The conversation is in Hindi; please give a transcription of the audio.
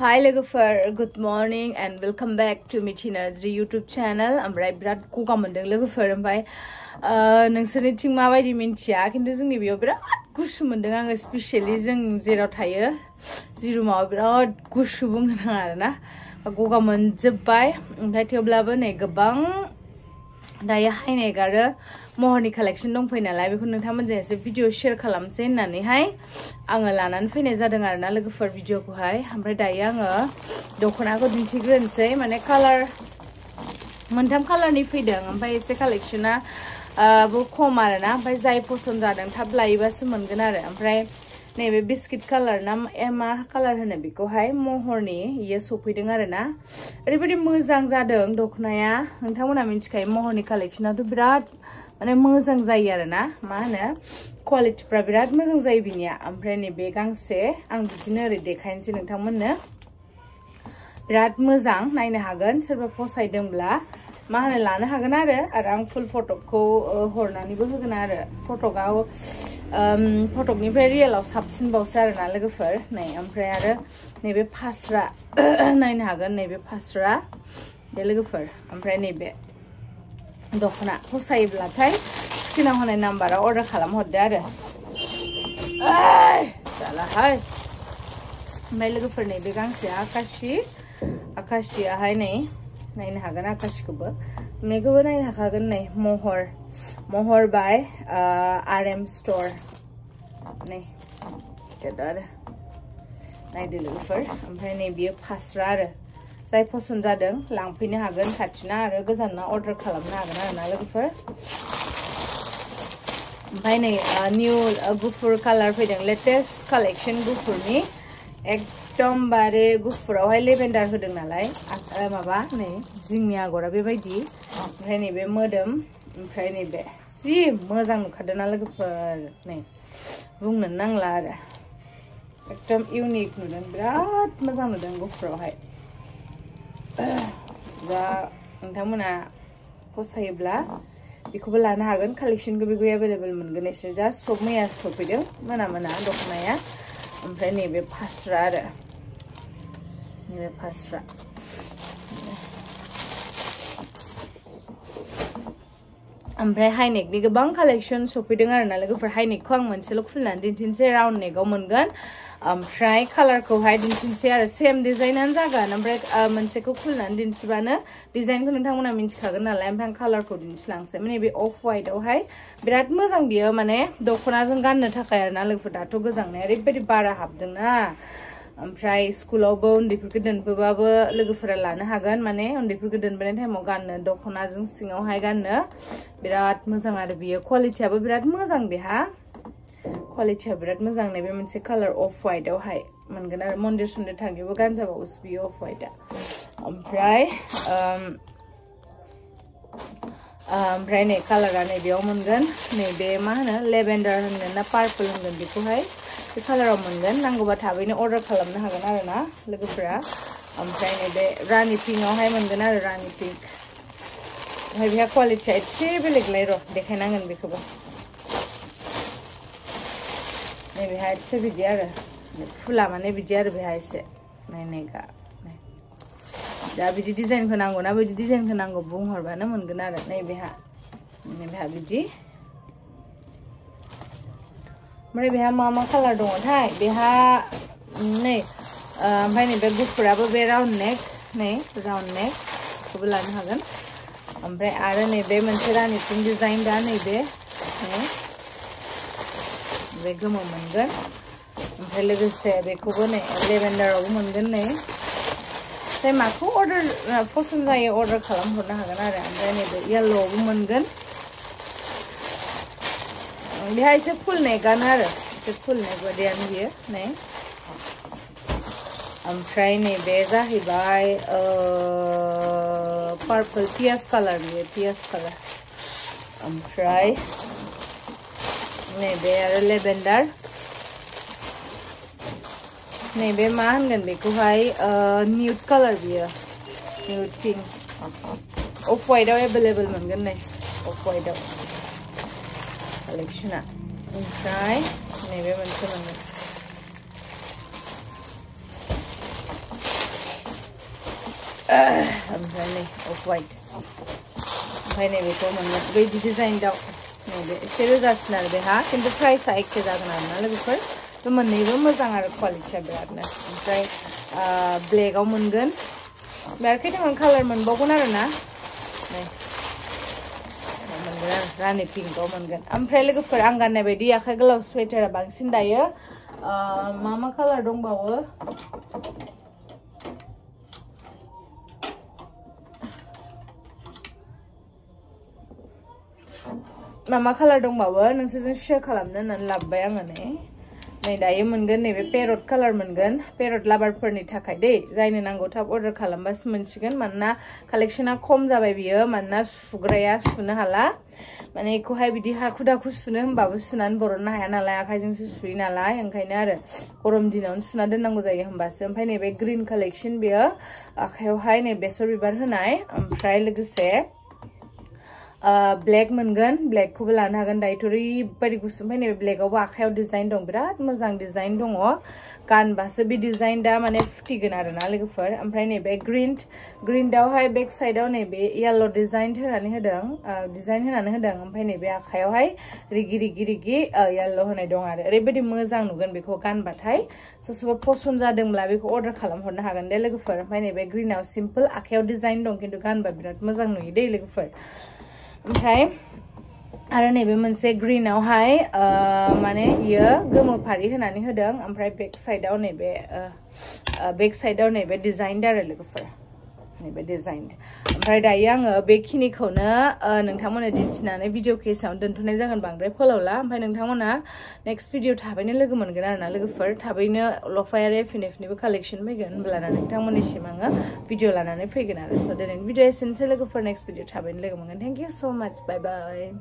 Hi lwgwfwr, good morning and welcome back to Mithi Narzary YouTube channel. Amrai birat gगा मोनदों lwgwfwr ओमफ्राय नोंसोरनिथिं माबायदि मिन्थिया खिन्थु जोंनि बेयाव बिराद गुसु मोनदों आङो स्पेशली जों जेराव थायो जि रुमाव बिराद गुसु बुंनो नाङा आरोना गगा मोनजोबबाय ओमफ्राय थेवब्लाबो नै गोबां दायो हाइनेक आरो महरनि कालेक्शन दंफैयो नालाय बेखौ नोंथांमोनजों एसे भिडिअ शेयार खालामसै होननानैहाय आङो लानानै फैनाय जादों आरोना लोगोफोर भिडिअखौहाय ओमफ्राय दायो आङो दख'नाखौ दिन्थिग्रोनोसै माने कालार मोनथाम कालारनि फैदों ओमफ्राय एसे कालेक्शना बो खम आरोना ओमफ्राय जाय पसन्द जादों थाब लायोबासो मोनगोन आरो ओमफ्राय नैबे बिस्किट कालार ना मा कालार होनो बेखौहाय महरनि इयो सफैदों आरोना ओरैबायदि मोजां जादों दख'नाया नोंथांमोना मिथिखायो महरनि कालेक्शनाथ' बिराद माने मोजां जायो आरोना मा होनो क्वालिटिफ्रा बिराद मोजां जायो बिनिया ओमफ्राय नैबे गांसे आं बिदिनो ओरै देखायनोसै नोंथांमोननो बिराद मोजां नायनो हागोन सोरबा फसायदोंब्ला मा होनो लानो हागोन आरो आं फुल फटकखौ हरनानैबो होगोन आरो फटकनिफ्राय रियेलाव साबसिनबावसो आरोना लोगोफोर नै ओमफ्राय आरो नैबे फास्रा नायनो हागोन नैबे फास्रा बे लोगोफोर ओमफ्राय नैबे दख'ना फसायोब्लाथाय स्क्रिनाव होनाय नाम्बाराव अर्डार खालामहरदो आरो जालाहाय ओमफ्राय लोगोफोर नैबे गांसे आकाशियाहाय नै नायनो हागोन आकाशिखौबो मेखौबो नायनो हाखागोन नै महर बाय RM स्टोर नै आरो नायदो लोगोफोर ओमफ्राय नै बियो फास्रा आरो जाय पसन्द जादों लांफैनो हागोन खाथिना आरो गोजानना अर्डार खालामनो हागोन आरोना लोगोफोर ओमफ्राय नै निउ गुफुर कालार फैदों लेटेस्ट कालेक्शन गुफुरनि एकदमबारे गुफुरावहाय लेभेन्डार होदों नालाय माबा नै जिंनि आगरा बेबायदि ओमफ्राय नैबे मोदोम ओमफ्राय नैबे जि मोजां नुखादोंना लोगोफोर नै बुंनो नांला आरो एकदम इउनिक नुदों बिराद मोजां नुदों गुफुरावहाय दा नोंथांमोना फसायोब्ला बेखौबो लानो हागोन कालेक्शनखौ बेखौ एभेलेबल मोनगोन एसे जास्ट सब मैया सफैदों मोना दख'नाया ओमफ्राय नैबे फास्रा आरो नैबे फास्रा ओमफ्राय हाइनेकनि गोबां कालेक्शन सफैदों आरोना लोगोफोर हाइनेकखौ आं मोनसेल' खुलिनानै दिन्थिनोसै राउन्ड नेकआव मोनगोन ओमफ्राय कालारखौहाय दिन्थिनोसै आरो सेम डिजाइनानो जागोन ओमफ्राय मोनसेखौ खुलिनानै दिन्थिबानो डिजाइनखौ नोंथांमोना मिन्थिखागोन नालाय ओमफ्राय आं कालारखौ दिन्थिलांसै माने बे अफ वाइटआवहाय बिराद मोजां बियो माने दख'नाजों गाननो थाखाय आरोना लोगोफोर दाथ' गोजांनाया ओरैबायदि बारा हाबदोंना ओमफ्राय स्कुलावबो उन्दैफोरखौ दोनबोबाबो लोगोफोरा लानो हागोन माने उन्दैफोरखौ दोनबोनाय टाइमाव गाननो दख'नाजों सिङावहाय गाननो बिराद मोजां आरो बियो क्वालिटियाबो बिराद मोजां बेहा क्वालिटिया बिराद मोजां नैबे मोनसे कालार अफ वाइटआवहाय मोनगोन आरो मन्दिर सन्दिर थांनायावबो गानजाबावोसो बियो अफ वाइटआ ओमफ्राय नै कालारा नैबेयाव मोनगोन नैबे मा होनो लेभेन्डार होनगोन ना पार्पल होनगोन बेखौहाय बे कालाराव मोनगोन नांगौबा थाबैनो अर्डार खालामनो हागोन आरो ना लोगोफोरा ओमफ्राय नैबे रानि पिंकआवहाय मोनगोन आरो रानि पिंक ओमफ्राय बेहा क्वालिटिया एसे बेलेगलाय र' देखायनांगोन बेखौबो नैबेहा एसे बिदि आरो फुला माने बिदि आरो बेहा एसे नायनायगा दा बिदि डिजाइनखौ नांगौ ना बिदि डिजाइनखौ नांगौ बुंहरबानो मोनगोन आरो नैबेहा बिदि ओमफ्राय बेहा मा कालार दङथाय बेहा नै ओमफ्राय नैबे गुफुराबो बे राउन्ड नेक नै राउन्ड नेक बेखौबो लानो हागोन ओमफ्राय आरो नैबे मोनसे रानि पिंक डिजाइन दा नैबे बे गोमो मोनगोन ओमफ्राय लोगोसे बेखौबो नै लेभेन्डारावबो मोनगोन नै जाय माखौ अर्डार पसन्द जायो अर्डार खालामहरनो हागोन आरो ओमफ्राय नैबे येल्ल'आवबो मोनगोन बेहा एसे फुल नेकआनो आरो एसे फुल नेक बादियानो बियो नै ओमफ्राय नैबे जाहैबाय पार्पल पियाज कालार बियो पियाज कालार ओमफ्राय नैबे आरो लेभेन्डार नैबे मा होनगोन बेखौहाय न्यूड कालार बियो न्यूड पिंक अफ वाइटआव एभेलेबल मोनगोन नै अफ वाइटआव कालेक्शना ओमफ्राय नैबे मोनसे मोनगोन ओमफ्राय नै अफ वाइट ओमफ्राय नैबेखौ मोनगोन बेबायदि डिजाइन दाउ नैबे एसे रोजासिन आरो बेहा खिन्थु प्राइसआ एखे जागोन आरोना लोगोफोर बे मोननैबो मोजां आरो क्वालिटिया बिरादनो ओमफ्राय ब्लेकआव मोनगोन बिराद खैथामान कालार मोनबावगोन आरोना नै मोनगोन आरो रानि पिंकआव मोनगोन ओमफ्राय लोगोफोर आं गाननाय बायदि आखाइ गोलाव स्वेटारा बांसिन दायो मा कालार दंबावो मा कालार दंबावो नोंसोरजों शेयार खालामनो होननानै लाबोबाय आङो नै दायो मोनगोन नैबे पेरट कालार मोनगोन पेरट लाभारफोरनि थाखाय दै जायनो नांगौ थाब अर्डार खालामबासो मोनसिगोन मानोना कालेक्शना खम जाबाय बियो मानोना सुग्राया सुनो हाला माने बेखौहाय बिदि हाखु दाखु सुनो होनबाबो सुनानै बरननो हाया नालाय आखाइजोंसो सुयो नालाय ओंखायनो आरो गरम दिनावनो सुना दोननांगौ जायो होनबासो ओमफ्राय नैबे ग्रीन कालेक्शन बियो आखाइयावहाय नै बेसर बिबार होनाय ओमफ्राय लोगोसे ब्लेक मोनगोन ब्लेकखौबो लानो हागोन दायोथ' ओरैबायदि गुसु ओमफ्राय नैबे ब्लेकआवबो आखाइयाव डिजाइन दं बिराद मोजां डिजाइन दङ गानबासो बे डिजाइन दा माने फुटिगोन आरोना लोगोफोर ओमफ्राय नैबे ग्रीनआवहाय बेक साइडआव नैबे येल्ल' डिजाइन होनानै होदों ओमफ्राय नैबे आखाइयावहाय रिगि येल्ल' होनाय दं आरो ओरैबायदि मोजां नुगोन बेखौ गानबाथाय सोरबा पसन्द जादोंब्ला बेखौ अर्डार खालामहरनो हागोन दे लोगोफोर ओमफ्राय नैबे ग्रीनआव सिम्पोल आखाइयाव डिजाइन दं खिन्थु गानबा बिराद मोजां नुयो दे लोगोफोर ओमफ्राय आरो नैबे मोनसे ग्रीनआवहाय माने इयो गोमो फारि होनानै होदों ओमफ्राय बेक साइडआव नैबे डिजाइन आरो लोगोफोर नैबे डिजाइन ओमफ्राय दायो आङो बेखिनिखौनो नोंथांमोननो दिन्थिनानै भिडिअ केसाव दोनथ'नाय जागोन बांद्राय फोलावला ओमफ्राय नोंथांमोना नेक्स्ट भिडिअ थाबैनो लोगो मोनगोन आरोना लोगोफोर थाबैनो लफायार एफिनेफनिबो कालेक्शन फैगोन होनब्लाना नोंथांमोननिसिम आङो भिडिअ लानानै फैगोन आरो स' दिनैनि भिडिअ एसेनोसै लोगोफोर नेक्स्ट भिडिअ थाबैनो लोगो मोनगोन थेंक इउ स' माच बाय बाय